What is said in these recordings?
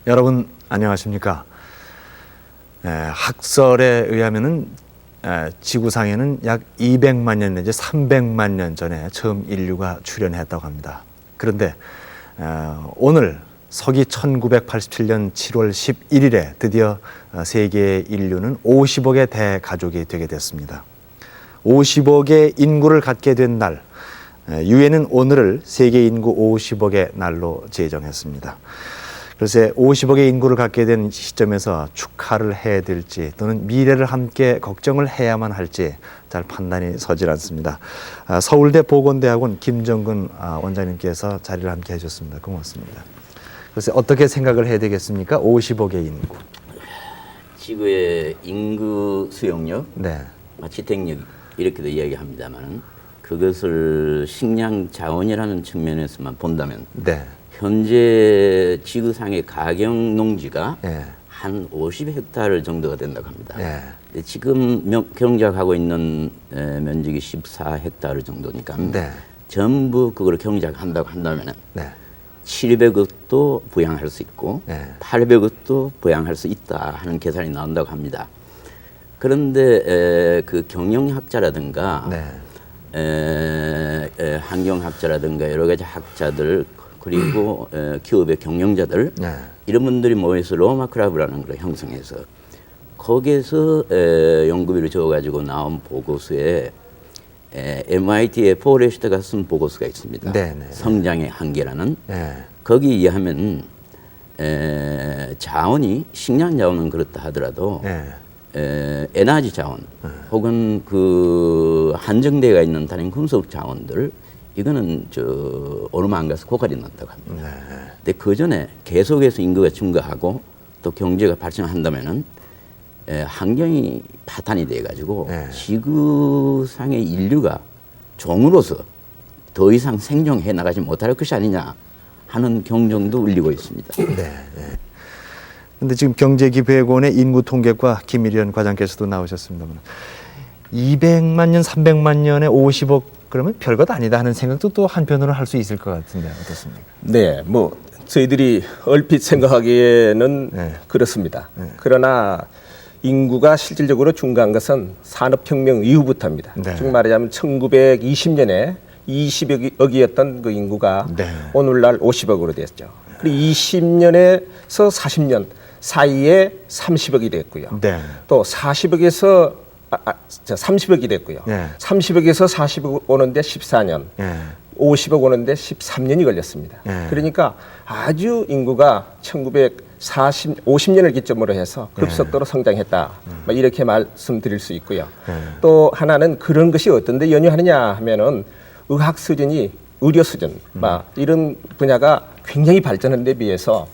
여러분 안녕하십니까? 학설에 의하면은 지구상에는 약 200만 년 내지 300만 년 전에 처음 인류가 출현했다고 합니다. 그런데 오늘 서기 1987년 7월 11일에 드디어 세계의 인류는 50억의 대가족이 되게 됐습니다. 50억의 인구를 갖게 된 날, 유엔은 오늘을 세계 인구 50억의 날로 제정했습니다. 글쎄 50억의 인구를 갖게 된 시점에서 축하를 해야 될지 또는 미래를 함께 걱정을 해야만 할지 잘 판단이 서질 않습니다. 서울대 보건대학원 김정근 원장님께서 자리를 함께 해주셨습니다. 고맙습니다. 글쎄 어떻게 생각을 해야 되겠습니까? 50억의 인구. 지구의 인구 수용력, 네. 지택력 이렇게도 이야기합니다만 그것을 식량 자원이라는 측면에서만 본다면 네. 현재 지구상의 가경 농지가 네. 한 50헥타르 정도가 된다고 합니다. 네. 근데 지금 경작하고 있는 면적이 14헥타르 정도니까 네. 전부 그걸 경작한다고 한다면 네. 700억도 부양할 수 있고 네. 800억도 부양할 수 있다 하는 계산이 나온다고 합니다. 그런데 그 경영학자라든가 환경학자라든가 여러 가지 학자들 그리고 기업의 경영자들 이런 분들이 모여서 로마 클럽이라는 걸 형성해서 거기에서 연구비를 줘가지고 나온 보고서에 MIT의 포레스트가 쓴 보고서가 있습니다. 성장의 한계라는. 거기에 의하면 자원이 식량 자원은 그렇다 하더라도 에너지 자원 혹은 그 한정대가 있는 다른 금속 자원들 이거는 얼마 안 가서 고갈이 난다고 합니다. 근데 그 전에 계속해서 인구가 증가하고 또 경제가 발전한다면은 환경이 파탄이 돼가지고 지구상의 인류가 종으로서 더 이상 생존해 나가지 못할 것이 아니냐 하는 경종도 울리고 있습니다. 근데 지금 경제기획원의 인구통계과 김일현 과장께서도 나오셨습니다만 200만 년, 300만 년에 50억 그러면 별것 아니다 하는 생각도 또 한편으로 할 수 있을 것 같은데 어떻습니까? 네, 뭐 저희들이 얼핏 생각하기에는 그렇습니다. 그러나 인구가 실질적으로 증가한 것은 산업혁명 이후부터입니다. 즉 말하자면 1920년에 20억이었던 그 인구가 오늘날 50억으로 됐죠. 그리고 20년에서 40년 사이에 30억이 됐고요. 또 40억에서 30억이 됐고요. 30억에서 40억 오는데 14년, 50억 오는데 13년이 걸렸습니다. 그러니까 아주 인구가 50년을 기점으로 해서 급속도로 성장했다. 이렇게 말씀드릴 수 있고요. 또 하나는 그런 것이 어떤 데 연유하느냐 하면은 의학 수준이 의료 수준, 이런 분야가 굉장히 발전한 데 비해서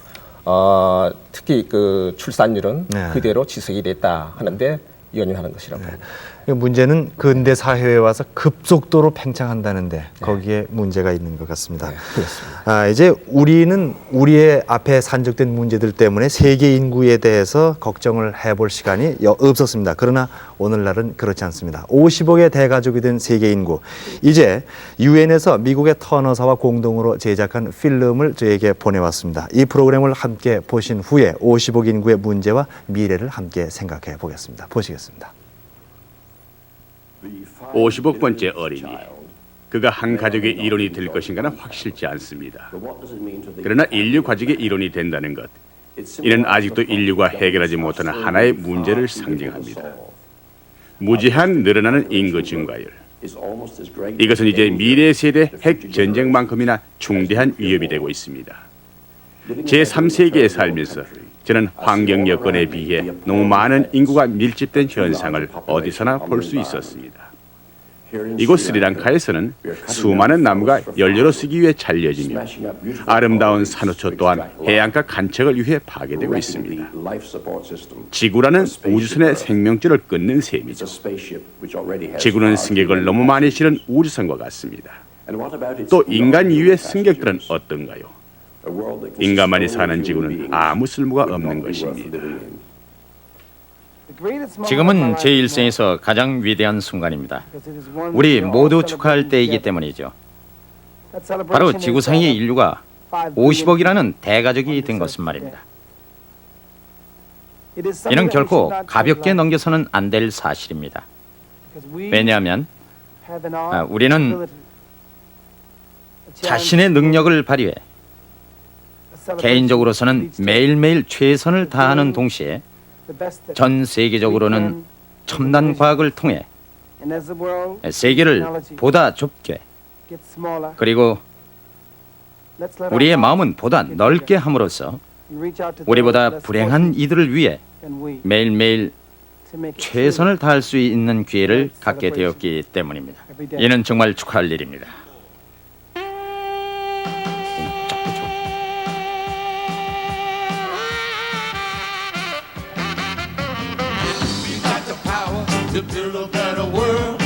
특히 그 출산율은 그대로 지속이 됐다 하는데 연유하는 것이라고 봅니다. 문제는 근대 사회에 와서 급속도로 팽창한다는데 거기에 문제가 있는 것 같습니다. 그렇습니다. 이제 우리는 우리의 앞에 산적된 문제들 때문에 세계 인구에 대해서 걱정을 해볼 시간이 없었습니다. 그러나 오늘날은 그렇지 않습니다. 50억의 대가족이 된 세계 인구. 이제 유엔에서 미국의 터너사와 공동으로 제작한 필름을 저에게 보내왔습니다. 이 프로그램을 함께 보신 후에 50억 인구의 문제와 미래를 함께 생각해 보겠습니다. 보시겠습니다. 50억 번째 어린이. 그가 한 가족의 일원이 될 것인가는 확실치 않습니다. 그러나 인류 가족의 일원이 된다는 것, 이는 아직도 인류가 해결하지 못하는 하나의 문제를 상징합니다. 무제한 늘어나는 인구 증가율. 이것은 이제 미래 세대 핵 전쟁만큼이나 중대한 위협이 되고 있습니다. 제3세기에 살면서 저는 환경 여건에 비해 너무 많은 인구가 밀집된 현상을 어디서나 볼 수 있었습니다. 이곳 스리랑카에서는 수많은 나무가 연료로 쓰기 위해 잘려지며 아름다운 산호초 또한 해안가 간척을 위해 파괴되고 있습니다. 지구라는 우주선의 생명줄을 끊는 셈이죠. 지구는 승객을 너무 많이 실은 우주선과 같습니다. 또 인간 이후의 승객들은 어떤가요? 인간만이 사는 지구는 아무 쓸모가 없는 것입니다. 지금은 제 일생에서 가장 위대한 순간입니다. 우리 모두 축하할 때이기 때문이죠. 바로 지구상의 인류가 50억이라는 대가족이 된 것은 말입니다. 이는 결코 가볍게 넘겨서는 안 될 사실입니다. 왜냐하면 우리는 자신의 능력을 발휘해 개인적으로서는 매일매일 최선을 다하는 동시에 전 세계적으로는 첨단 과학을 통해 세계를 보다 좁게 그리고 우리의 마음은 보다 넓게 함으로써 우리보다 불행한 이들을 위해 매일매일 최선을 다할 수 있는 기회를 갖게 되었기 때문입니다. 이는 정말 축하할 일입니다. To build a better world,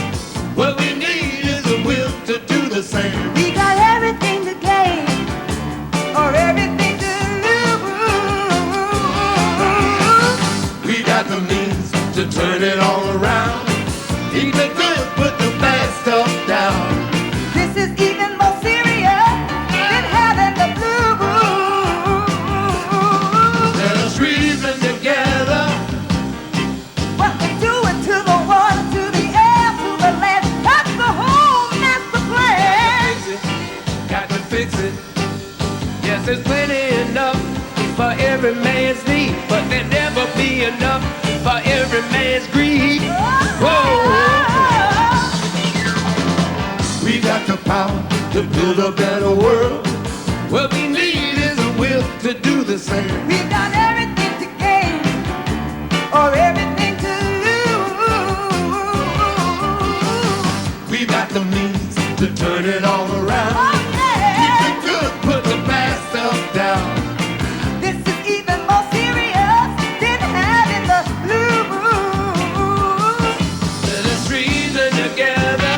what we need is a will to do the same. We got everything to gain or everything to lose. We got the means to turn it all around. Keep the good, put the bad stuff down. This is even more serious than having the blues. Let us reason together. What we do it to the water, to the air, to the land. That's the whole master plan. Got to fix it. Yes, there's plenty enough for every man's need, but there'll never be enough for every man's greed. Whoa. We got the power to build a better world. What we need is a will to do the same. We got everything to gain or everything to lose. We got the means to turn it all around. Oh, yeah. Keep the good, put the bad stuff down. This is even more serious than having the blues. Let us reason together.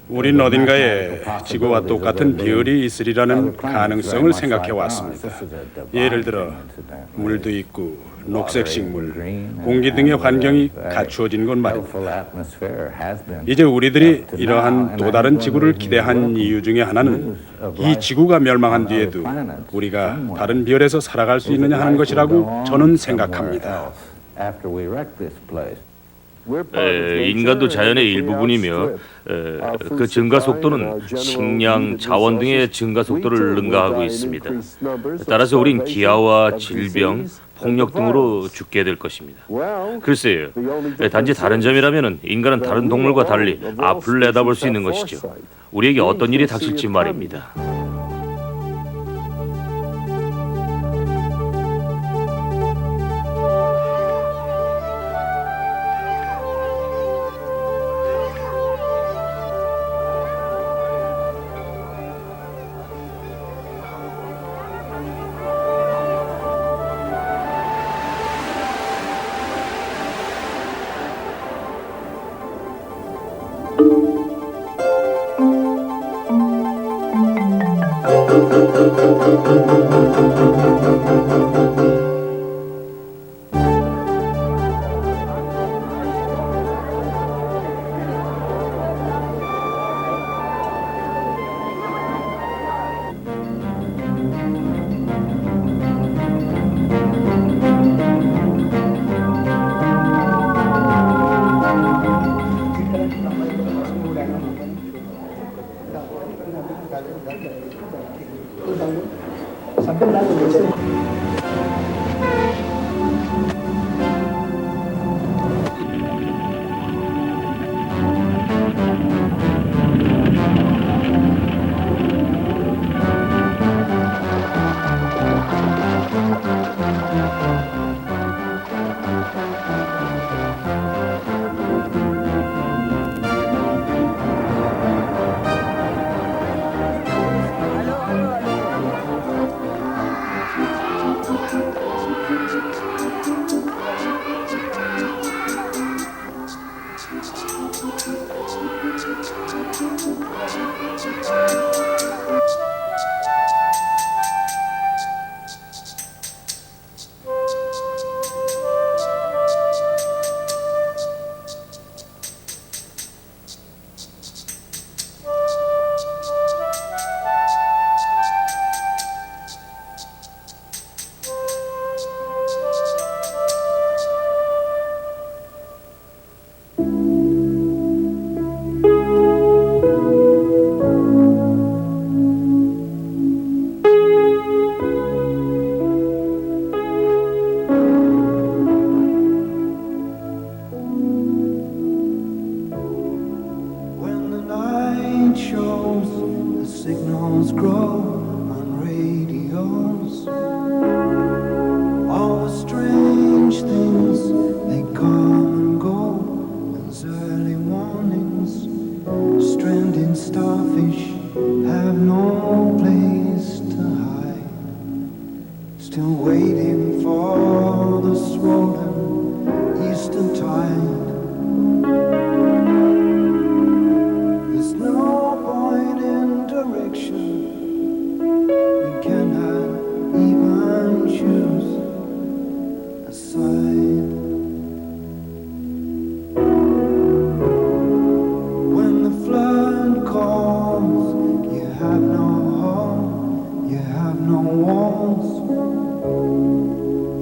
우린 어딘가에 지구와 똑같은 별이 있으리라는 가능성을 생각해 왔습니다. 예를 들어 물도 있고 녹색 식물, 공기 등의 환경이 갖추어진 것 말입니다. 이제 우리들이 이러한 또 다른 지구를 기대한 이유 중에 하나는 이 지구가 멸망한 뒤에도 우리가 다른 별에서 살아갈 수 있느냐 하는 것이라고 저는 생각합니다. 인간도 자연의 일부분이며 그 증가 속도는 식량, 자원 등의 증가 속도를 능가하고 있습니다. 따라서 우린 기아와 질병, 폭력 등으로 죽게 될 것입니다. 글쎄요, 단지 다른 점이라면 인간은 다른 동물과 달리 앞을 내다볼 수 있는 것이죠. 우리에게 어떤 일이 닥칠지 말입니다. When the night shows, the signals grow on radios. All the strange things, they come and go as early warnings. Stranded starfish have no place to hide. Still waiting for the swollen eastern tide. There's no point in direction. We cannot even choose a side. When the flood calls, you have no home, you have no walls.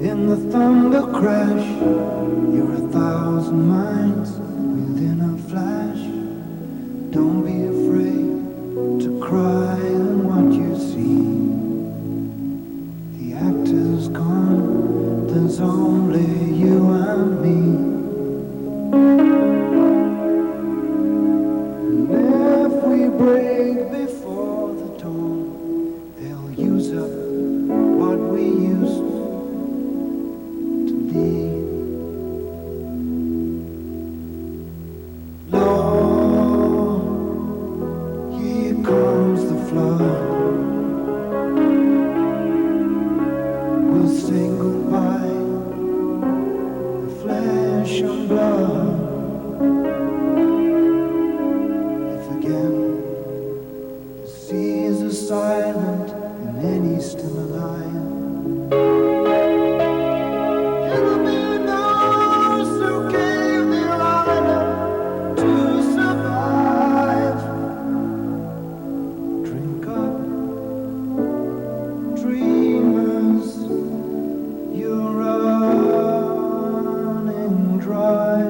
In the thunder crash, you're 1,000 miles within a flash. Don't be afraid to cry at what you see. The actor's gone, there's only you and me. And if we break before the dawn, they'll use up what we used to be. Lord, here comes the flood. We'll say goodbye, the flesh and blood. If again the seas are silent and any still alive, it'll be those who gave their honor to survive. Drink up, dreamers, you're running dry.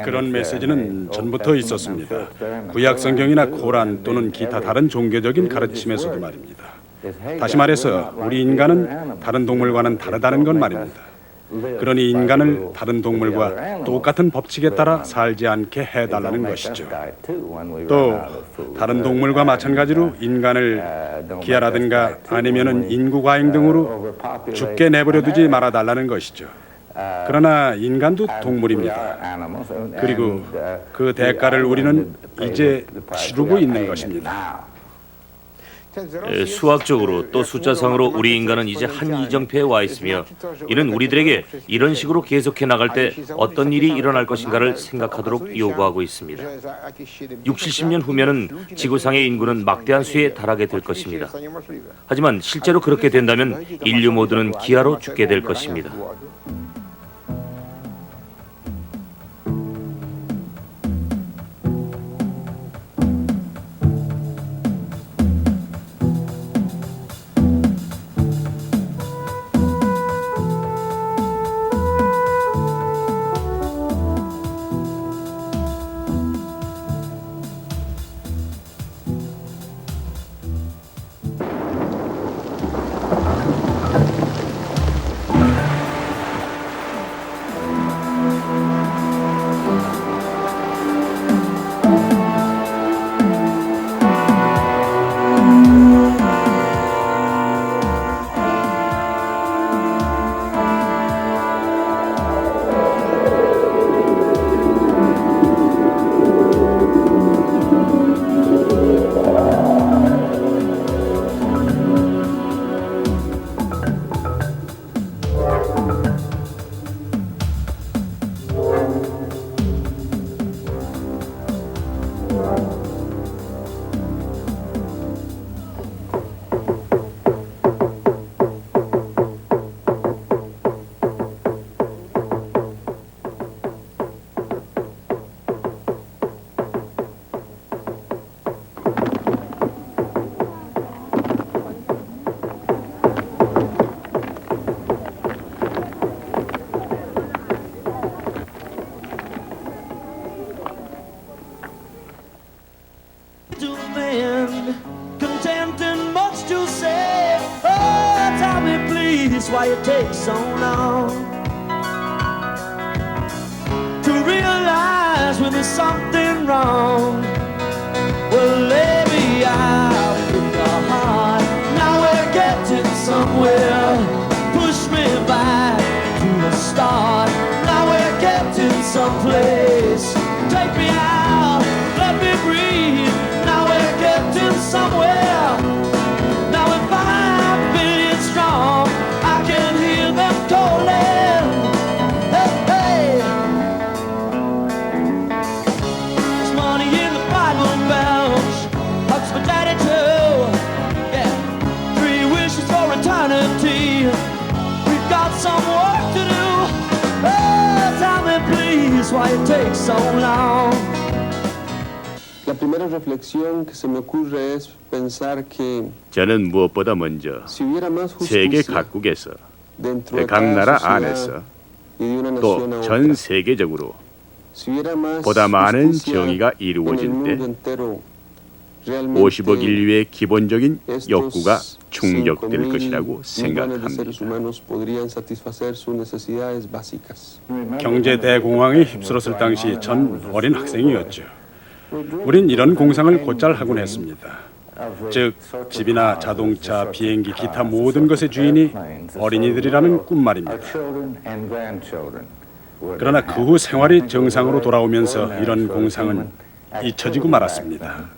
그런 메시지는 전부터 있었습니다. 구약 성경이나 코란 또는 기타 다른 종교적인 가르침에서도 말입니다. 다시 말해서 우리 인간은 다른 동물과는 다르다는 건 말입니다. 그러니 인간을 다른 동물과 똑같은 법칙에 따라 살지 않게 해달라는 것이죠. 또 다른 동물과 마찬가지로 인간을 기아라든가 아니면은 인구 과잉 등으로 죽게 내버려두지 말아달라는 것이죠. 그러나 인간도 동물입니다. 그리고 그 대가를 우리는 이제 치르고 있는 것입니다. 수학적으로 또 숫자상으로 우리 인간은 이제 한 이정표에 와 있으며 이는 우리들에게 이런 식으로 계속해 나갈 때 어떤 일이 일어날 것인가를 생각하도록 요구하고 있습니다. 60, 70년 후면은 지구상의 인구는 막대한 수에 달하게 될 것입니다. 하지만 실제로 그렇게 된다면 인류 모두는 기아로 죽게 될 것입니다. takes so long to realize when there's something wrong. Well, lay me out with your heart. Now we're getting somewhere. Push me back to the start. Now we're getting someplace. Take me out, let me breathe. Now we're getting somewhere. Now we're 5 billion strong. I can hear them calling. Hey, hey. There's money in the Bible Belt. Hugs for daddy too. Yeah. 3 wishes for eternity. We've got some work to do. Oh, tell me please why it takes so long. La primera reflexión que se me ocurre es pensar que 저는 무엇보다 먼저 si hubiera más 세계 justicia 각국에서 dentro de 각 cada 나라 sociedad 안에서 y de una nación a 또 otra, 전 세계적으로 si hubiera más 보다 많은 justicia 정의가 en el 이루어질 mundo 때 entero, realmente 50억 인류의 기본적인 estos 욕구가 5.000 충족될 것이라고 millones de seres 생각합니다. humanos podrían satisfacer sus necesidades básicas. 경제 대공황에 휩쓸었을 당시 전 어린 학생이었죠. 우린 이런 공상을 곧잘 하곤 했습니다. 즉 집이나 자동차, 비행기, 기타 모든 것의 주인이 어린이들이라는 꿈 말입니다. 그러나 그 후 생활이 정상으로 돌아오면서 이런 공상은 잊혀지고 말았습니다.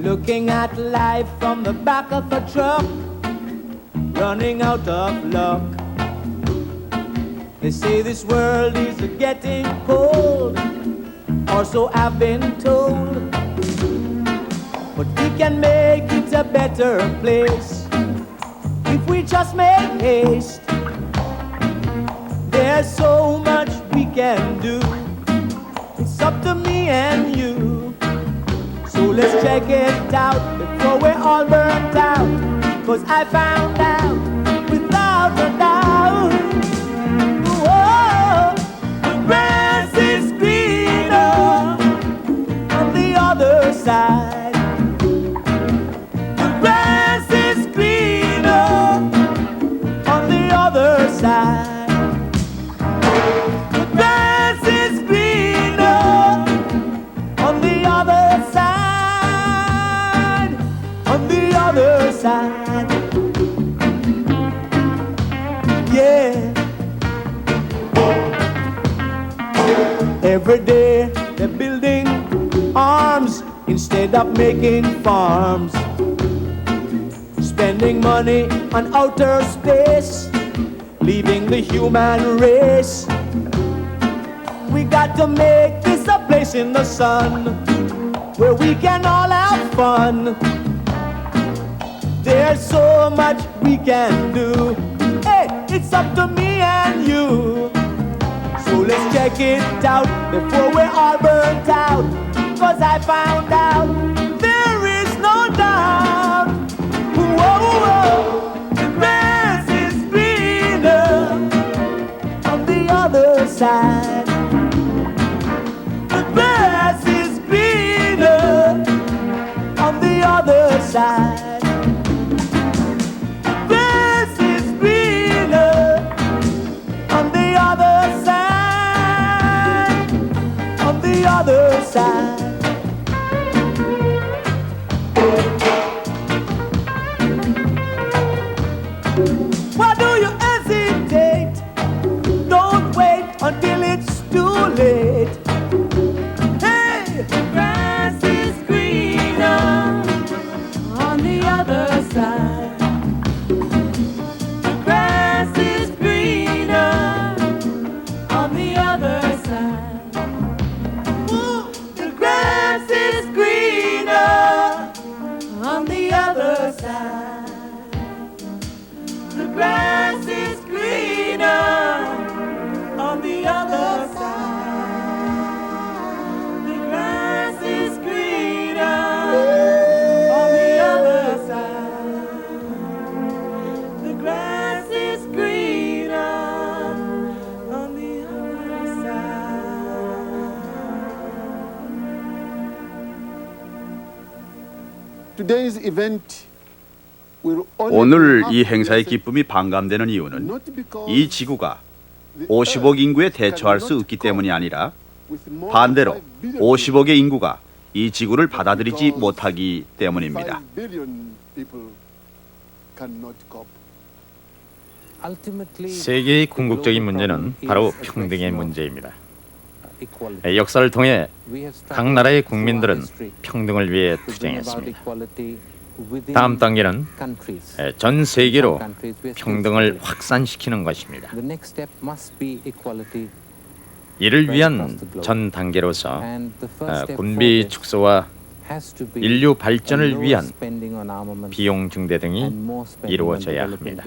Looking at life from the back of a truck, running out of luck. They say this world is getting cold, or so I've been told. But we can make it a better place if we just make haste. There's so much we can do. It's up to me and you. So let's check it out before we're all burnt out. 'Cause I found out without a doubt, whoa, the grass is greener on the other side. The grass is greener on the other side. The grass is greener on the other side. On the other yeah. Every day they're building arms instead of making farms, spending money on outer space, leaving the human race. We got to make this a place in the sun where we can all have fun. There's so much we can do. Hey, it's up to me and you. So let's check it out before we're all burnt out. 'Cause I found out there is no doubt. Whoa, whoa, the grass is greener on the other side. The grass is greener on the other side. The grass is greener on the other side. On the other side. Why do you hesitate? Don't wait until it's too late. Hey, the grass is greener on the other side. The grass is greener on the other side. Ooh, the grass is greener on the other side. The grass is greener on the other side. The grass is greener on the other side. The grass is greener on the other side. Today's event will only 오늘 have 이 행사의 message 기쁨이 반감되는 이유는 not because 이 지구가 the 50억 인구에 earth 대처할 수 cannot 없기 때문이 아니라 with more 반대로 than 5 billion 50억의 인구가 이 지구를 받아들이지 because 못하기 때문입니다. 5 billion people cannot cope. 세계의 궁극적인 문제는 바로 평등의 문제입니다. 역사를 통해 각 나라의 국민들은 평등을 위해 투쟁했습니다. 다음 단계는 전 세계로 평등을 확산시키는 것입니다. 이를 위한 전 단계로서 군비 축소와 인류 발전을 위한 비용 증대 등이 이루어져야 합니다.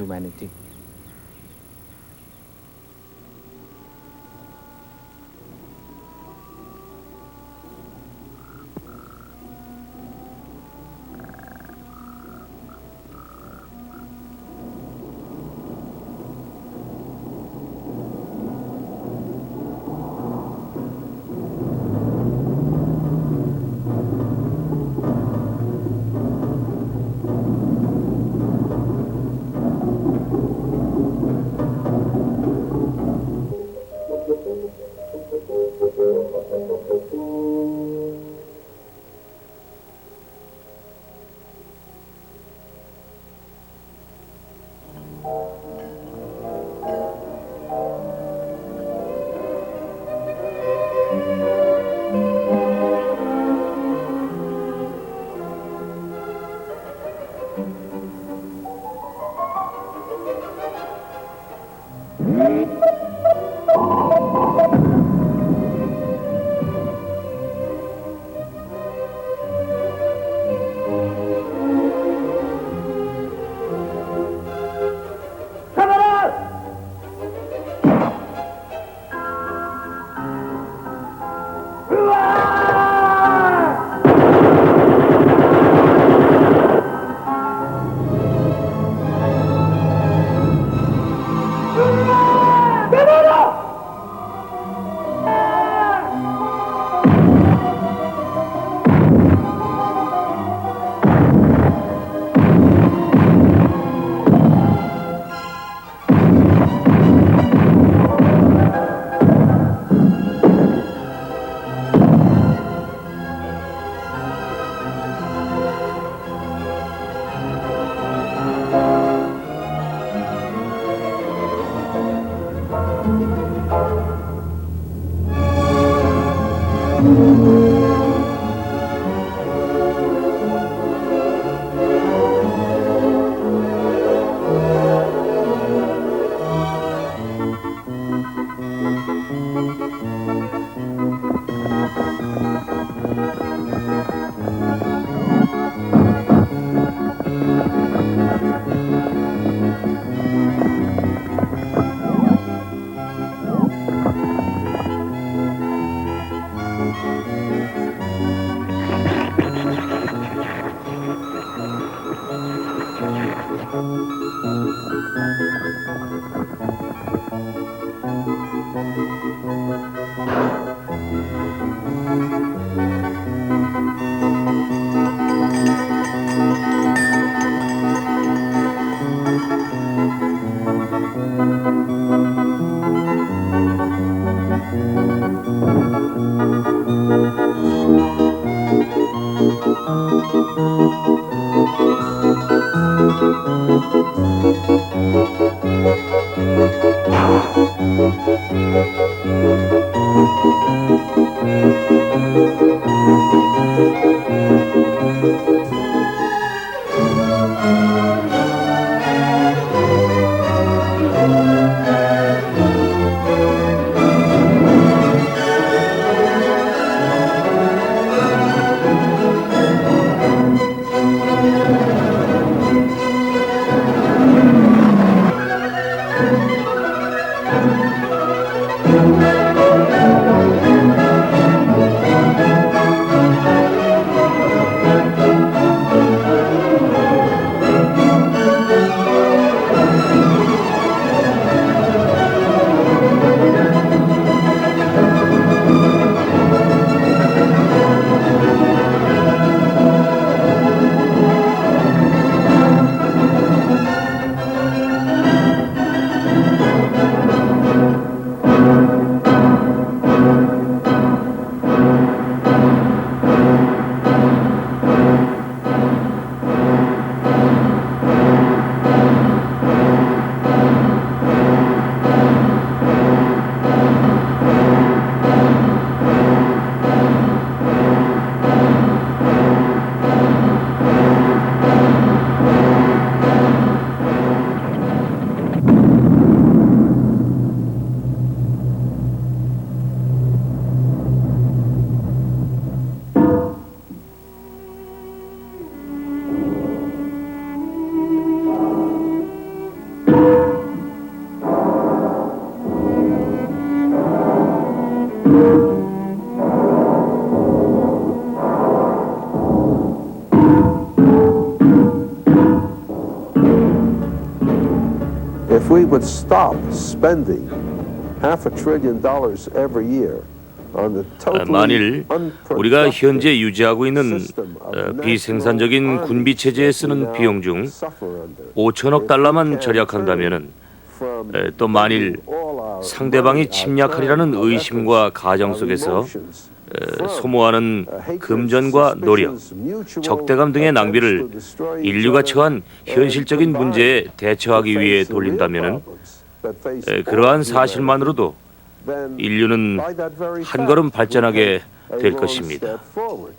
If we would stop spending $500 billion every year on the totally 만일 우리가 현재 unproductive 유지하고 있는 system of 비생산적인 national 군비 체제에 armies 쓰는 that we 비용 now 중 suffer under, 5천억 달러만 절약한다면은 from 또 만일 all our 상대방이 money, our 침략하리라는 time, our 의심과 efforts, 가정 our 속에서 emotions, from 소모하는 hatred, 금전과 노력, suspicions, mutual 적대감 등의 attempts 낭비를 to destroy each 인류가 other, 처한 현실적인 and 문제에 combine 대처하기 to 위해 face the real 돌린다면은 problems that face all 그러한 humanity, 사실만으로도 then 인류는 by that very 한 걸음 fact, 발전하게 we'll take a 될 long 것입니다. step forward.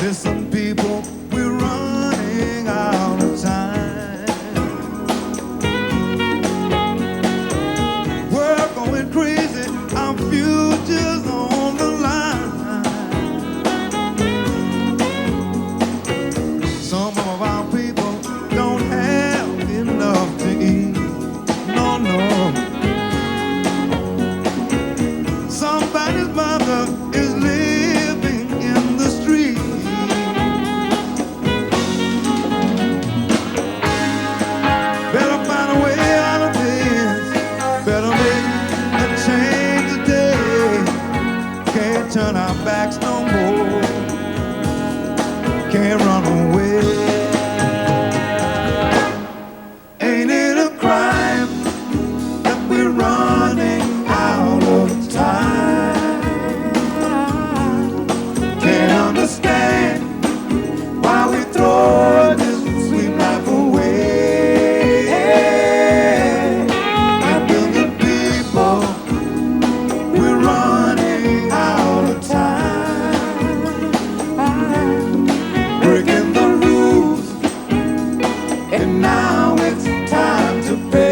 Listen, people, we're running out of time. We're going crazy, our future's on the line. Some of our people don't have enough to eat. No, no. Somebody's mother is living in the street. Better find a way out of this. Better make a change today. Can't turn our backs no more. Can't run away. Ain't it a crime that we're running out of time? Can't understand why we throw this sweet life away. And the people, we're running out of time. Breaking the rules, and now it's time to pay.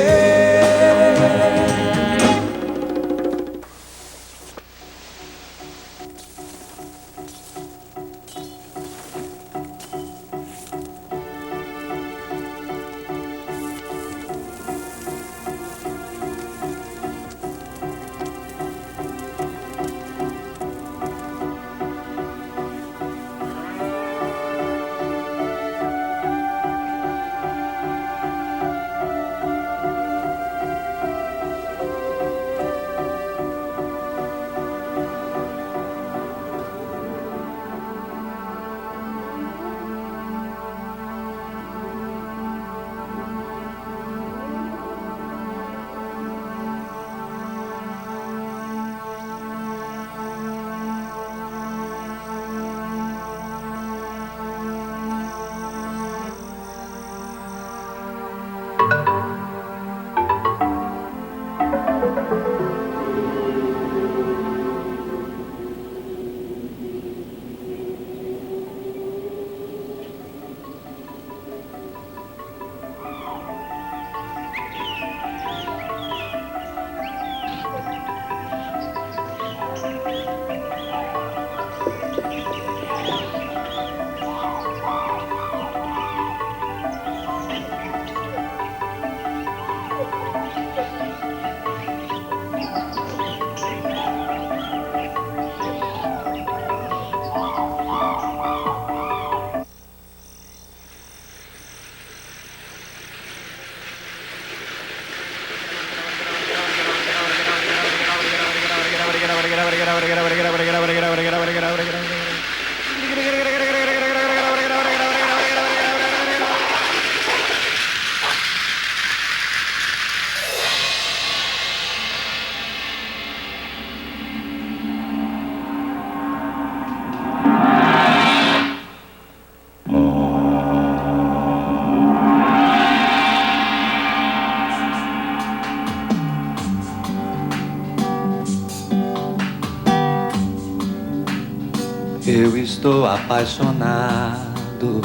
estou apaixonado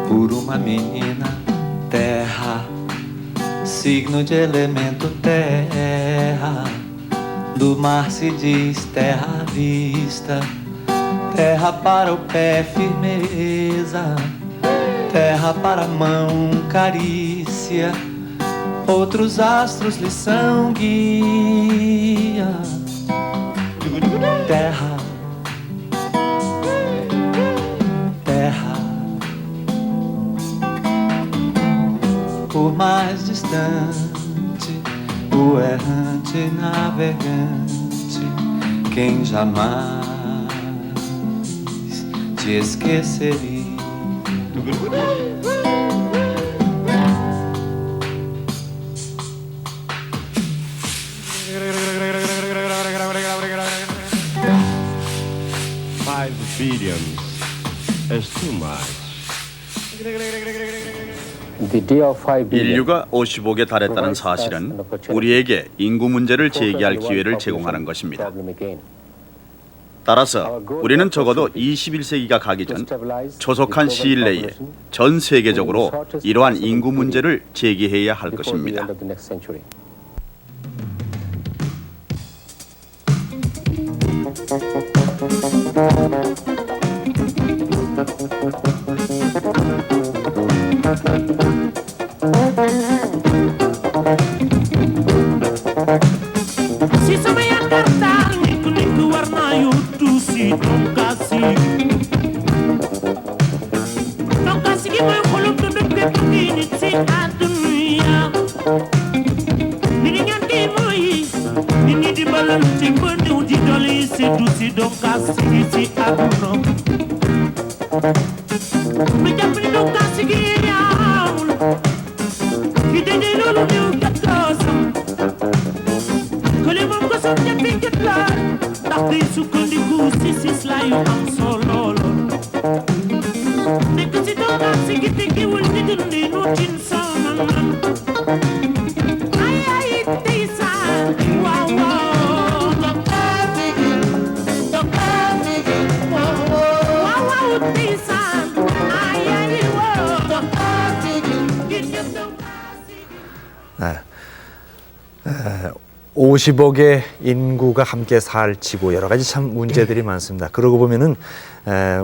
por uma menina terra, signo de elemento terra. Do mar se diz terra à vista, terra para o pé firmeza, terra para a mão carícia, outros astros lhe são guia. Terra, terra, por mais distante, o errante navegante, quem jamais te esqueceria. 인류가 50억에 달했다는 사실은 우리에게 인구 문제를 제기할 기회를 제공하는 것입니다. 따라서 우리는 적어도 21세기가 가기 전 조속한 시일 내에 전 세계적으로 이러한 인구 문제를 제기해야 할 것입니다. Si sama yaakaar nekk war naa yóotu si donkaasi gi mooy xolub dundu bépp gi nit si àdduna nit ñi ñaan gi mooy nit ñi di balante ba néew di dolli seddu si donkaasi gi si àdduna lu jàpp ni donkaasi gi yaamul ki dede loolu néew gàttoosam kële moom ko sax ñetti gët la ndax day sukkandiku si sis la yu am solo nekk si donkaasi gi tegewul di dundi nu tin sama ay ay tey saa waaw waaw waaw waaw tey saa ay ay waaw 50억의 인구가 함께 살 지구 여러 가지 참 문제들이 많습니다. 그러고 보면은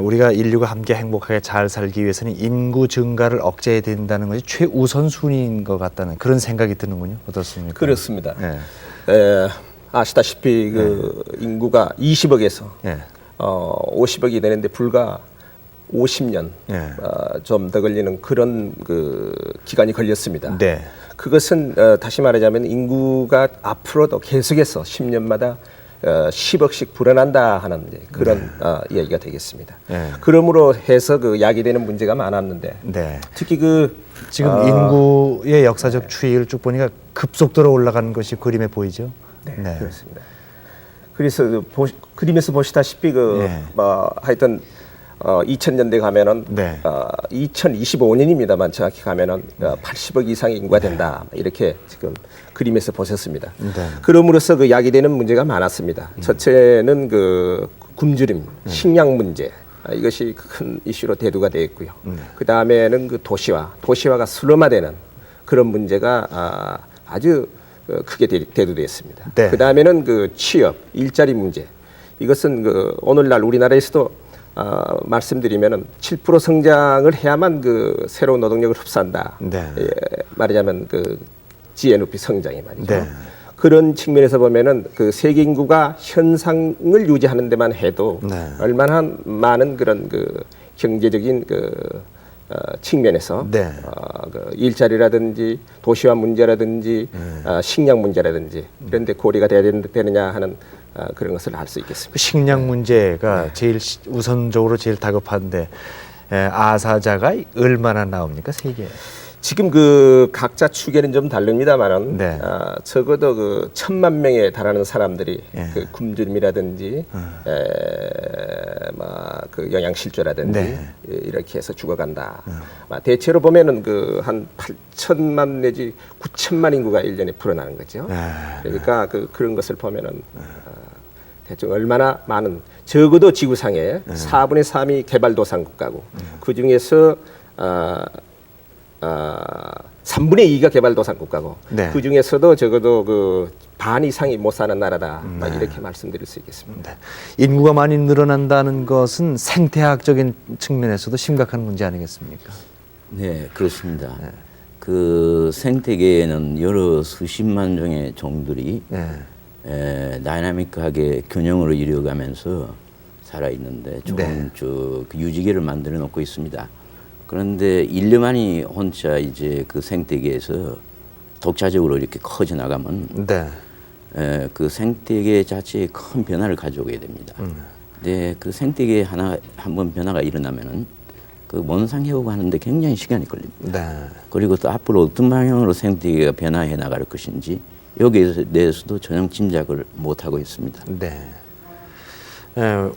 우리가 인류가 함께 행복하게 잘 살기 위해서는 인구 증가를 억제해야 된다는 것이 최우선 순위인 것 같다는 그런 생각이 드는군요. 어떻습니까? 그렇습니다. 네. 아시다시피 그 인구가 20억에서 50억이 되는데 불과 50년 좀 더 걸리는 그런 그 기간이 걸렸습니다. 네. 그것은 다시 말하자면 인구가 앞으로도 계속해서 10년마다 10억씩 불어난다 하는 그런 이야기가 되겠습니다. 네. 그러므로 해서 그 야기되는 문제가 많았는데 특히 그 지금 인구의 역사적 추이를 쭉 보니까 급속도로 올라가는 것이 그림에 보이죠. 네. 그렇습니다. 그래서 그림에서 보시다시피 하여튼 2000년대 가면은 2025년입니다만 정확히 가면은 80억 이상의 인구가 된다 이렇게 지금 그림에서 보셨습니다. 그럼으로써 그 야기되는 문제가 많았습니다. 첫째는 그 굶주림, 식량 문제 이것이 큰 이슈로 대두가 되어 있고요. 그 다음에는 그 도시화가 슬럼화되는 그런 문제가 아주 크게 대두되었습니다. 그 다음에는 그 취업, 일자리 문제 이것은 그 오늘날 우리나라에서도 말씀드리면은 7% 성장을 해야만 그 새로운 노동력을 흡수한다. 말하자면 그 GNP 성장이 말이죠. 그런 측면에서 보면은 그 세계 인구가 현상을 유지하는 데만 해도 얼마나 많은 그런 그 경제적인 그 측면에서 그 일자리라든지 도시화 문제라든지 식량 문제라든지 이런 데 고려가 돼야 되느냐 하는 그런 것을 알 수 있겠습니다. 식량 문제가 제일 우선적으로 제일 다급한데 아사자가 얼마나 나옵니까 세계에? 지금 그 각자 추계는 좀 다릅니다만은 적어도 그 1000만 명에 달하는 사람들이 그 굶주림이라든지 그 영양실조라든지 이렇게 해서 죽어간다. 대체로 보면은 그 한 8천만 내지 9천만 인구가 1년에 불어나는 거죠. 그러니까 그런 것을 보면은 대충 얼마나 많은 적어도 지구상에 4분의 3이 개발도상국가고 그 중에서 3분의 2가 개발도상국가고 네. 그 중에서도 적어도 그 반 이상이 못 사는 나라다 이렇게 말씀드릴 수 있겠습니다. 네. 인구가 많이 늘어난다는 것은 생태학적인 측면에서도 심각한 문제 아니겠습니까? 네, 그렇습니다. 그 생태계에는 여러 수십만 종의 종들이 다이나믹하게 균형을 이루어가면서 살아 있는데 조금 그 유지계를 만들어 놓고 있습니다. 그런데 인류만이 혼자 이제 그 생태계에서 독자적으로 이렇게 커져 나가면 그 생태계 자체에 큰 변화를 가져오게 됩니다. 근데 그 생태계에 한번 변화가 일어나면은 그 원상 회복하는데 굉장히 시간이 걸립니다. 그리고 또 앞으로 어떤 방향으로 생태계가 변화해 나갈 것인지 여기에 대해서도 전혀 짐작을 못 하고 있습니다. 네.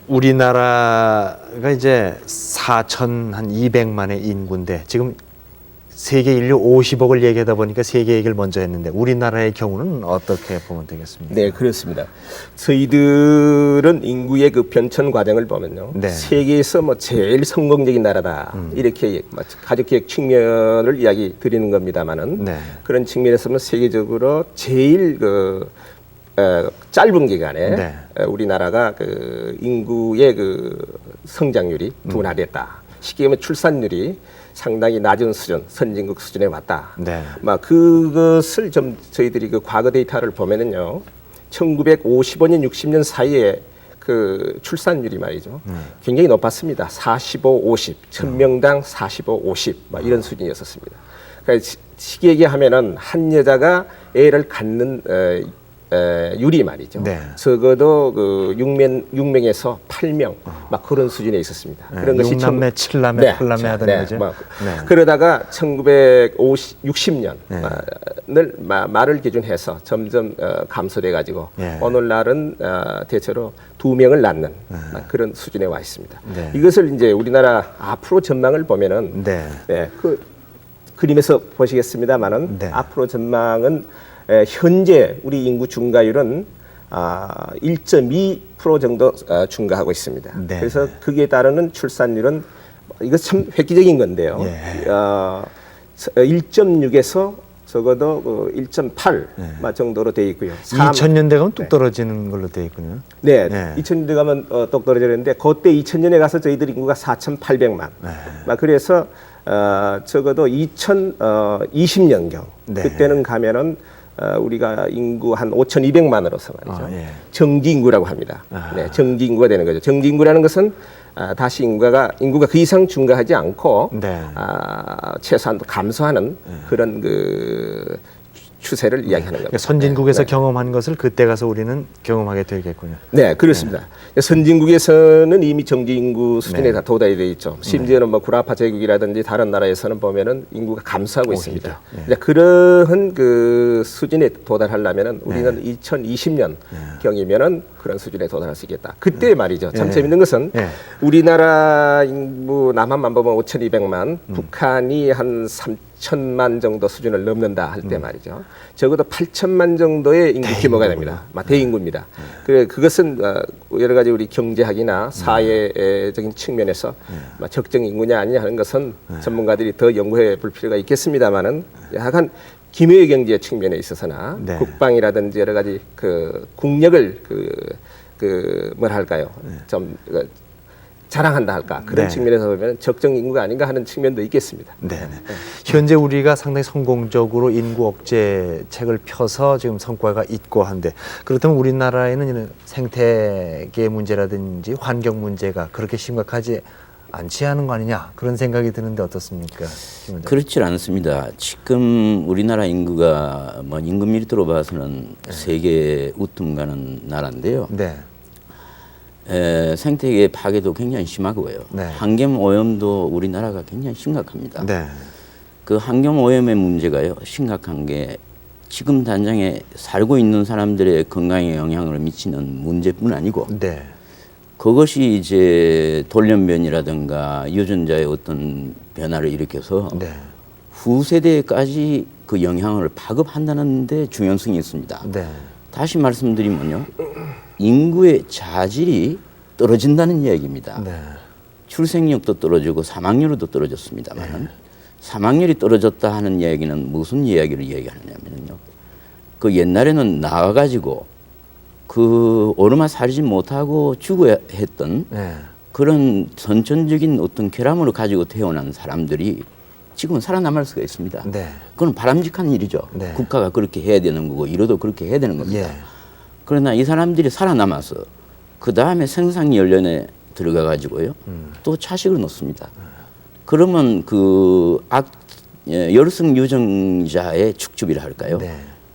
우리나라가 이제 4,200만의 인구인데 지금 세계 인류 50억을 얘기하다 보니까 세계 얘기를 먼저 했는데 우리나라의 경우는 어떻게 보면 되겠습니까? 네, 그렇습니다. 저희들은 인구의 그 변천 과정을 보면요, 세계에서 뭐 제일 성공적인 나라다 이렇게 가족계획 측면을 이야기 드리는 겁니다만은 그런 측면에서 보면 세계적으로 제일 그 짧은 기간에 우리나라가 그 인구의 그 성장률이 둔화됐다. 쉽게 말하면 출산율이 상당히 낮은 수준, 선진국 수준에 왔다. 막 그것을 좀 저희들이 그 과거 데이터를 보면은요, 1955년, 60년 사이에 그 출산율이 말이죠, 굉장히 높았습니다. 45, 50, 1000명당 45, 50, 막 이런 수준이었었습니다. 그러니까 쉽게 얘기하면은 한 여자가 애를 갖는 율이 말이죠. 적어도 그 6명에서 8명 막 그런 수준에 있었습니다. 그런 것이 6남매, 7남매, 8남매 하던 거죠. 그러다가 1960년을 말을 기준해서 점점 감소돼 가지고 오늘날은 대체로 2명을 낳는 그런 수준에 와 있습니다. 이것을 이제 우리나라 앞으로 전망을 보면은 그 그림에서 보시겠습니다만은 앞으로 전망은 현재 우리 인구 증가율은 1.2% 정도 증가하고 있습니다. 그래서 그에 따르는 출산율은 이거 참 획기적인 건데요. 1.6에서 적어도 그 1.8 정도로 돼 있고요. 2000년대 가면 뚝 떨어지는 걸로 돼 있군요. 2000년대 가면 똑 떨어지는데 그때 2000년에 가서 저희들 인구가 4,800만. 그래서 적어도 2020년경 그때는 가면은 우리가 인구 한 5,200만으로서 말이죠. 정지 인구라고 합니다. 정지 인구가 되는 거죠. 정지 인구라는 것은 다시 인구가 그 이상 증가하지 않고 최소한 감소하는 그런 그 추세를 이야기하는 겁니다. 선진국에서 경험한 것을 그때 가서 우리는 경험하게 되겠군요. 네, 그렇습니다. 선진국에서는 이미 정지 인구 수준에 다 도달이 돼 있죠. 심지어는 뭐 구라파 제국이라든지 다른 나라에서는 보면은 인구가 감소하고 있습니다. 그러한 그 수준에 도달하려면은 우리는 2020년 경이면은 그런 수준에 도달할 수 있겠다. 그때 말이죠. 참 재밌는 것은 우리나라 인구 남한만 보면 5,200만, 북한이 한 3,000만 정도 수준을 넘는다 할 때 말이죠. 적어도 8,000만 정도의 인구 규모가 됩니다. 대인구입니다. 그것은 여러 가지 우리 경제학이나 사회적인 측면에서 적정 인구냐 아니냐 하는 것은 전문가들이 더 연구해 볼 필요가 있겠습니다만은 약간 기묘의 경제 측면에 있어서나 국방이라든지 여러 가지 그 국력을 뭐랄까요, 좀 자랑한다 할까 그런 측면에서 보면 적정 인구가 아닌가 하는 측면도 있겠습니다. 현재 우리가 상당히 성공적으로 인구 억제책을 펴서 지금 성과가 있고 한데 그렇다면 우리나라에는 이런 생태계 문제라든지 환경 문제가 그렇게 심각하지 않지 않은 거 아니냐 그런 생각이 드는데 어떻습니까? 그렇지 않습니다. 지금 우리나라 인구가 뭐 인구 밀도로 봐서는 세계 우뚝 가는 나라인데요. 생태계 파괴도 굉장히 심하고요. 환경 오염도 우리나라가 굉장히 심각합니다. 그 환경 오염의 문제가요, 심각한 게 지금 단장에 살고 있는 사람들의 건강에 영향을 미치는 문제뿐 아니고 그것이 이제 돌연변이라든가 유전자의 어떤 변화를 일으켜서 후세대까지 그 영향을 파급한다는 데 중요성이 있습니다. 다시 말씀드리면요, 인구의 자질이 떨어진다는 이야기입니다. 네. 출생력도 떨어지고 사망률도 떨어졌습니다만 사망률이 떨어졌다 하는 이야기는 무슨 이야기를 이야기하느냐면요. 그 옛날에는 나와가지고 그 오르마 살지 못하고 죽어야 했던 그런 선천적인 어떤 결함으로 가지고 태어난 사람들이 지금은 살아남을 수가 있습니다. 그건 바람직한 일이죠. 국가가 그렇게 해야 되는 거고 이러도 그렇게 해야 되는 겁니다. 그러나 이 사람들이 살아남아서 그 다음에 생산 연련에 들어가 가지고요 또 자식을 놓습니다. 그러면 그 열성 유정자의 축집이라 할까요?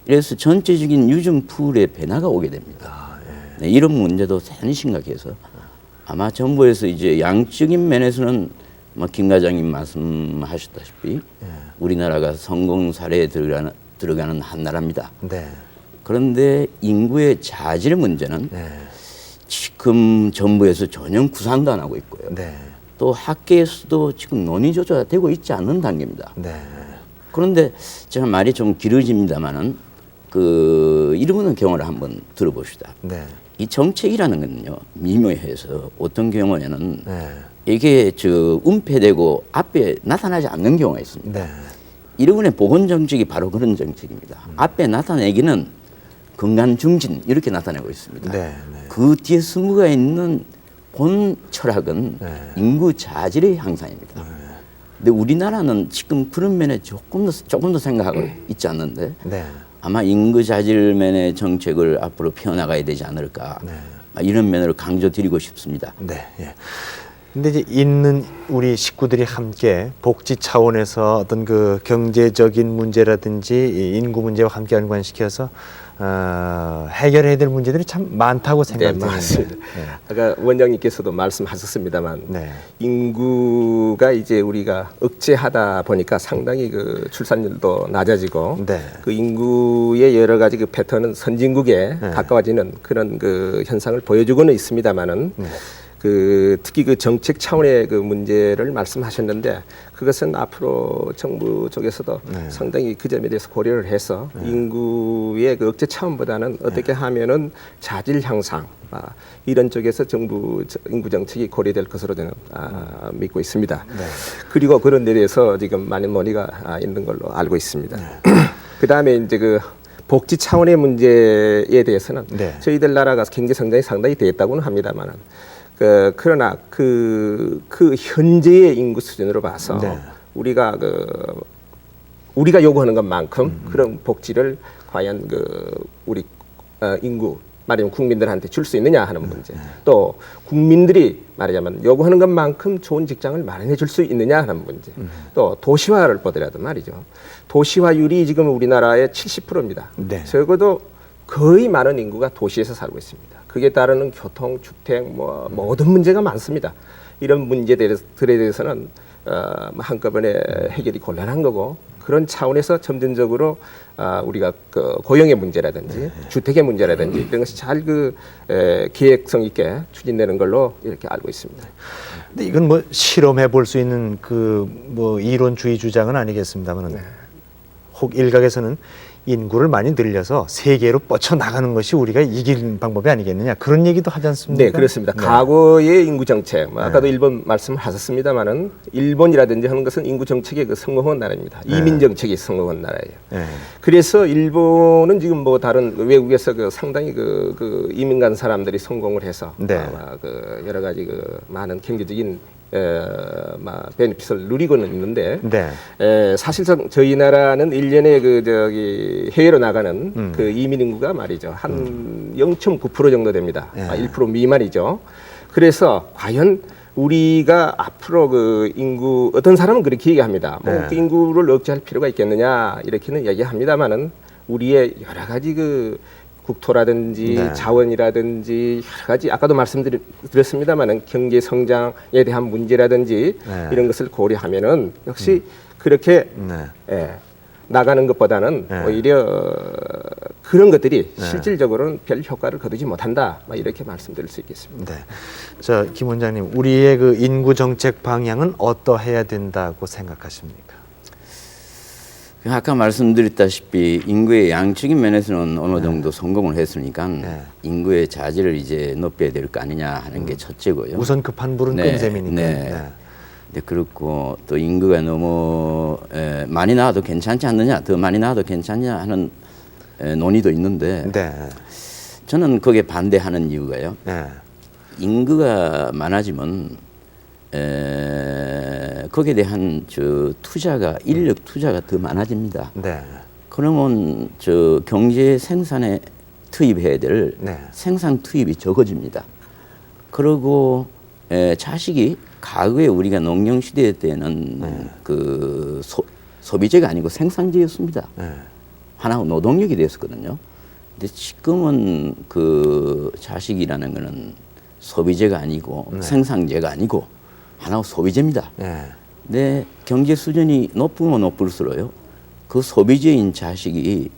그래서 전체적인 유증풀의 변화가 오게 됩니다. 네, 이런 문제도 대단히 심각해서 아마 정부에서 이제 양적인 면에서는 뭐 김 과장님 말씀하셨다시피 우리나라가 성공 사례에 들어가는 한 나라입니다. 그런데 인구의 자질 문제는 지금 정부에서 전혀 구상도 안 하고 있고요. 또 학계에서도 지금 논의조차 되고 있지 않는 단계입니다. 그런데 제가 말이 좀 길어집니다만은 그 이런 경우를 한번 들어봅시다. 이 정책이라는 건요 미묘해서 어떤 경우에는 이게 은폐되고 앞에 나타나지 않는 경우가 있습니다. 이런 보건 정책이 바로 그런 정책입니다. 앞에 나타내기는 건강 중진 이렇게 나타내고 있습니다. 그 뒤에 숨어가 있는 본 철학은 인구 자질의 향상입니다. 근데 우리나라는 지금 그런 면에 조금 더 생각하고 있지 않는데 아마 인구 자질 면의 정책을 앞으로 펴나가야 되지 않을까 이런 면으로 강조드리고 싶습니다. 근데 이제 있는 우리 식구들이 함께 복지 차원에서 어떤 그 경제적인 문제라든지 이 인구 문제와 함께 연관시켜서 해결해야 될 문제들이 참 많다고 생각합니다. 맞습니다. 아까 원장님께서도 말씀하셨습니다만 인구가 이제 우리가 억제하다 보니까 상당히 그 출산율도 낮아지고 그 인구의 여러 가지 그 패턴은 선진국에 가까워지는 그런 그 현상을 보여주고는 있습니다만은 그 특히 그 정책 차원의 그 문제를 말씀하셨는데 그것은 앞으로 정부 쪽에서도 상당히 그 점에 대해서 고려를 해서 인구의 그 억제 차원보다는 어떻게 하면은 자질 향상 이런 쪽에서 정부 인구 정책이 고려될 것으로 저는 믿고 있습니다. 그리고 그런 데 대해서 지금 많은 논의가 있는 걸로 알고 있습니다. 그 다음에 이제 그 복지 차원의 문제에 대해서는 저희들 나라가 경제 성장이 상당히 되었다고는 합니다만은. 그러나 그 현재의 인구 수준으로 봐서 우리가 요구하는 것만큼 그런 복지를 과연 우리 인구 말하자면 국민들한테 줄 수 있느냐 하는 문제, 또 국민들이 말하자면 요구하는 것만큼 좋은 직장을 마련해 줄 수 있느냐 하는 문제, 또 도시화를 보더라도 말이죠. 도시화율이 지금 우리나라의 70%입니다. 적어도 거의 많은 인구가 도시에서 살고 있습니다. 그게 따르는 교통, 주택, 모든 문제가 많습니다. 이런 문제들에 대해서는 한꺼번에 해결이 곤란한 거고 그런 차원에서 점진적으로 우리가 그 고용의 문제라든지 주택의 문제라든지 이런 것이 잘 계획성 있게 추진되는 걸로 이렇게 알고 있습니다. 근데 이건 뭐 실험해 볼 수 있는 이론주의 주장은 아니겠습니다만은 혹 일각에서는 인구를 많이 늘려서 세계로 뻗쳐 나가는 것이 우리가 이길 방법이 아니겠느냐 그런 얘기도 하지 않습니까? 네, 그렇습니다. 과거의 인구 정책, 아까도 일본 말씀을 하셨습니다만은 일본이라든지 하는 것은 인구 정책에 성공한 나라입니다. 이민 정책이 성공한 나라예요. 그래서 일본은 지금 다른 외국에서 상당히 이민 간 사람들이 성공을 해서 여러 가지 많은 경제적인 베네핏을 누리고는 있는데 사실상 저희 나라는 1년에 해외로 나가는 그 이민 인구가 말이죠 한 0.9% 정도 됩니다. 1% 미만이죠. 그래서 과연 우리가 앞으로 인구 어떤 사람은 그렇게 얘기합니다. 그 인구를 억제할 필요가 있겠느냐 이렇게는 얘기합니다만은 우리의 여러 가지 국토라든지 자원이라든지 여러 가지 아까도 말씀드렸습니다만은 경제 성장에 대한 문제라든지 이런 것을 고려하면은 역시 그렇게 나가는 것보다는 오히려 그런 것들이 실질적으로는 별 효과를 거두지 못한다 이렇게 말씀드릴 수 있겠습니다. 자, 김 원장님, 우리의 인구 정책 방향은 어떠해야 된다고 생각하십니까? 아까 말씀드렸다시피 인구의 양적인 면에서는 어느 정도 성공을 했으니까 인구의 자질을 이제 높여야 될 거 아니냐 하는 게 첫째고요. 우선 급한 불은 끈 셈이니까. 네, 그렇고 또 인구가 너무 많이 나와도 괜찮지 않느냐, 더 많이 나와도 괜찮냐 하는 논의도 있는데 저는 거기에 반대하는 이유가요. 인구가 많아지면 거기에 대한 투자가 인력 투자가 더 많아집니다. 그러면 경제 생산에 투입해야 될 생산 투입이 적어집니다. 그리고 자식이 과거에 우리가 농경 시대 때는 그 소비재가 아니고 생산재였습니다. 하나의 노동력이 됐었거든요. 근데 지금은 그 자식이라는 거는 소비재가 아니고 생산재가 아니고 하나의 소비재입니다. 근데 경제 수준이 높으면 높을수록요, 그 소비재인 자식이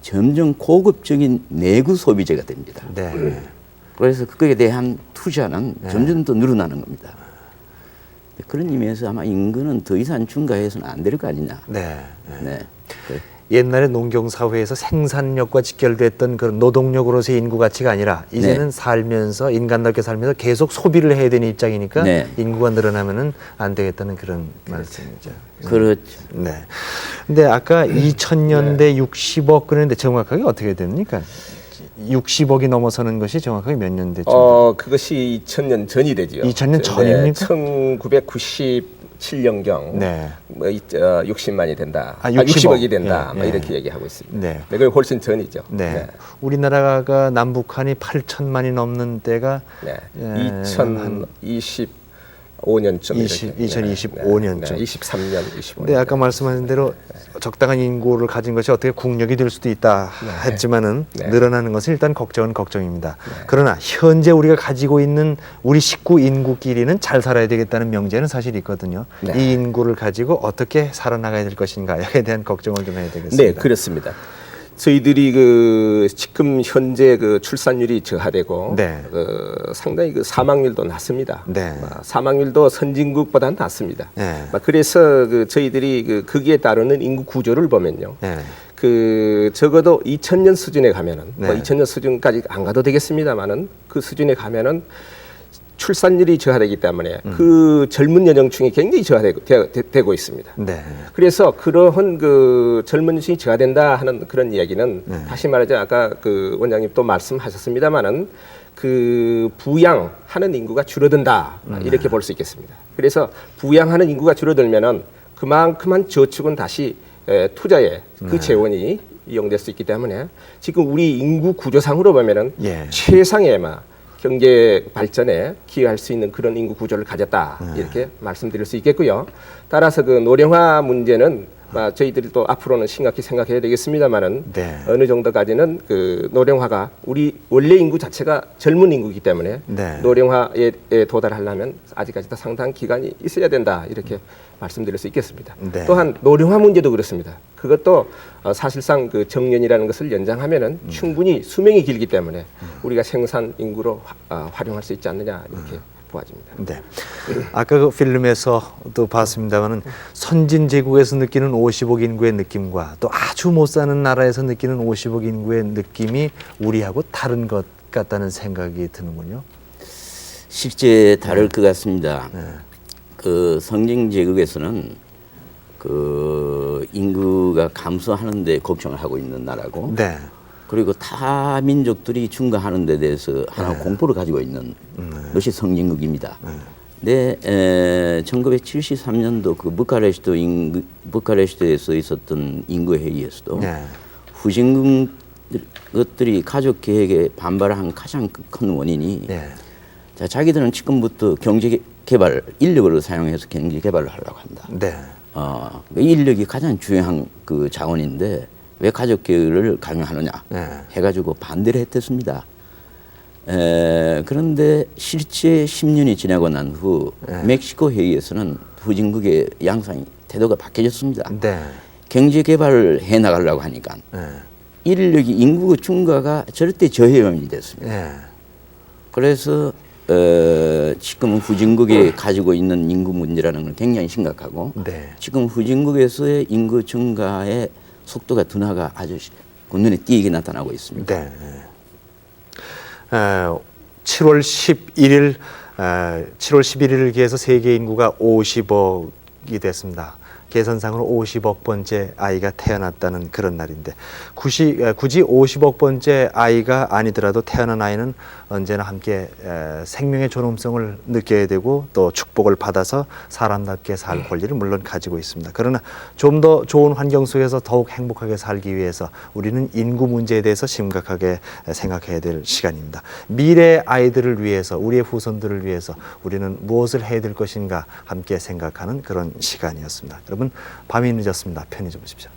점점 고급적인 내구 소비재가 됩니다. 그래서 그거에 대한 투자는 점점 더 늘어나는 겁니다. 그런 의미에서 아마 인구는 더 이상 증가해서는 안 될 거 아니냐. 옛날에 농경사회에서 생산력과 직결됐던 그런 노동력으로서의 인구 가치가 아니라 이제는 살면서 인간답게 살면서 계속 소비를 해야 되는 입장이니까 인구가 늘어나면은 안 되겠다는 그런 말씀이죠. 그렇죠. 근데 아까 2000년대 60억 그랬는데 정확하게 어떻게 됩니까? 60억이 넘어서는 것이 정확하게 몇 년 됐죠? 그것이 2000년 전이 되죠. 2000년 전입니까? 1997년경 뭐 60만이 된다. 60억이 된다. 뭐 이렇게 얘기하고 있습니다. 그게 훨씬 전이죠. 우리나라가 남북한이 8천만이 넘는 때가 2025년쯤 2025년쯤 23년 25년. 네, 아까 말씀하신 대로 적당한 인구를 가진 것이 어떻게 국력이 될 수도 있다 했지만은 늘어나는 것은 일단 걱정은 걱정입니다. 그러나 현재 우리가 가지고 있는 우리 식구 인구끼리는 잘 살아야 되겠다는 명제는 사실 있거든요. 이 인구를 가지고 어떻게 살아나가야 될 것인가에 대한 걱정을 좀 해야 되겠습니다. 네, 그렇습니다. 저희들이 그 지금 현재 그 출산율이 저하되고 상당히 그 사망률도 낮습니다. 사망률도 선진국보다는 낮습니다. 그래서 그 저희들이 거기에 따르는 인구 구조를 보면요. 그 적어도 2000년 수준에 가면은 뭐 2000년 수준까지 안 가도 되겠습니다만은 그 수준에 가면은 출산율이 저하되기 때문에 그 젊은 연령층이 굉장히 저하되고 있습니다. 그래서 그러한 그 젊은 연령층이 저하된다 하는 그런 이야기는 다시 말하자 아까 그 원장님 또 말씀하셨습니다만은 그 부양하는 인구가 줄어든다 이렇게 볼 수 있겠습니다. 그래서 부양하는 인구가 줄어들면은 그만큼만 저축은 다시 투자에 그 재원이 이용될 수 있기 때문에 지금 우리 인구 구조상으로 보면은 최상의 경제 발전에 기여할 수 있는 그런 인구 구조를 가졌다 이렇게 말씀드릴 수 있겠고요. 따라서 그 노령화 문제는 저희들이 또 앞으로는 심각히 생각해야 되겠습니다만은 어느 정도까지는 그 노령화가 우리 원래 인구 자체가 젊은 인구이기 때문에 노령화에 도달하려면 아직까지도 상당한 기간이 있어야 된다 이렇게 말씀드릴 수 있겠습니다. 또한 노령화 문제도 그렇습니다. 그것도 사실상 그 정년이라는 것을 연장하면은 충분히 수명이 길기 때문에 우리가 생산 인구로 활용할 수 있지 않느냐 이렇게 보아집니다. 아까 그 필름에서도 봤습니다만은 선진 제국에서 느끼는 50억 인구의 느낌과 또 아주 못 사는 나라에서 느끼는 50억 인구의 느낌이 우리하고 다른 것 같다는 생각이 드는군요. 실제 다를 것 같습니다. 그 선진 제국에서는 그 인구가 감소하는 데 걱정을 하고 있는 나라고 그리고 타 민족들이 증가하는 데 대해서 하나 공포를 가지고 있는 것이 선진국입니다. 근데 1973년도 그 부카레스트에서 있었던 인구 회의에서도 후진국 것들이 가족 계획에 반발한 가장 큰 원인이 자, 자기들은 지금부터 경제 개발 인력을 사용해서 경제 개발을 하려고 한다. 인력이 가장 중요한 그 자원인데 왜 가족 계획을 강요하느냐 해가지고 반대를 했댔습니다. 그런데 실제 10년이 지나고 난 후 멕시코 회의에서는 후진국의 양상이 태도가 바뀌어졌습니다. 경제 개발을 해나가려고 하니까 인력이 인구 증가가 절대 저해요인이 됐습니다. 그래서 지금 후진국이 가지고 있는 인구 문제라는 건 굉장히 심각하고 네. 지금 지금 후진국에서의 인구 증가의 속도가 둔화가 아주 눈에 띄게 나타나고 있습니다. 네. 7월 11일을 기해서 세계 인구가 50억이 됐습니다. 계산상으로 50억 번째 아이가 태어났다는 그런 날인데 굳이 50억 번째 아이가 아니더라도 태어난 아이는 언제나 함께 생명의 존엄성을 느껴야 되고 또 축복을 받아서 사람답게 살 권리를 물론 가지고 있습니다. 그러나 좀 더 좋은 환경 속에서 더욱 행복하게 살기 위해서 우리는 인구 문제에 대해서 심각하게 생각해야 될 시간입니다. 미래 아이들을 위해서 우리의 후손들을 위해서 우리는 무엇을 해야 될 것인가 함께 생각하는 그런 시간이었습니다. 여러분 밤이 늦었습니다. 편히 주무십시오.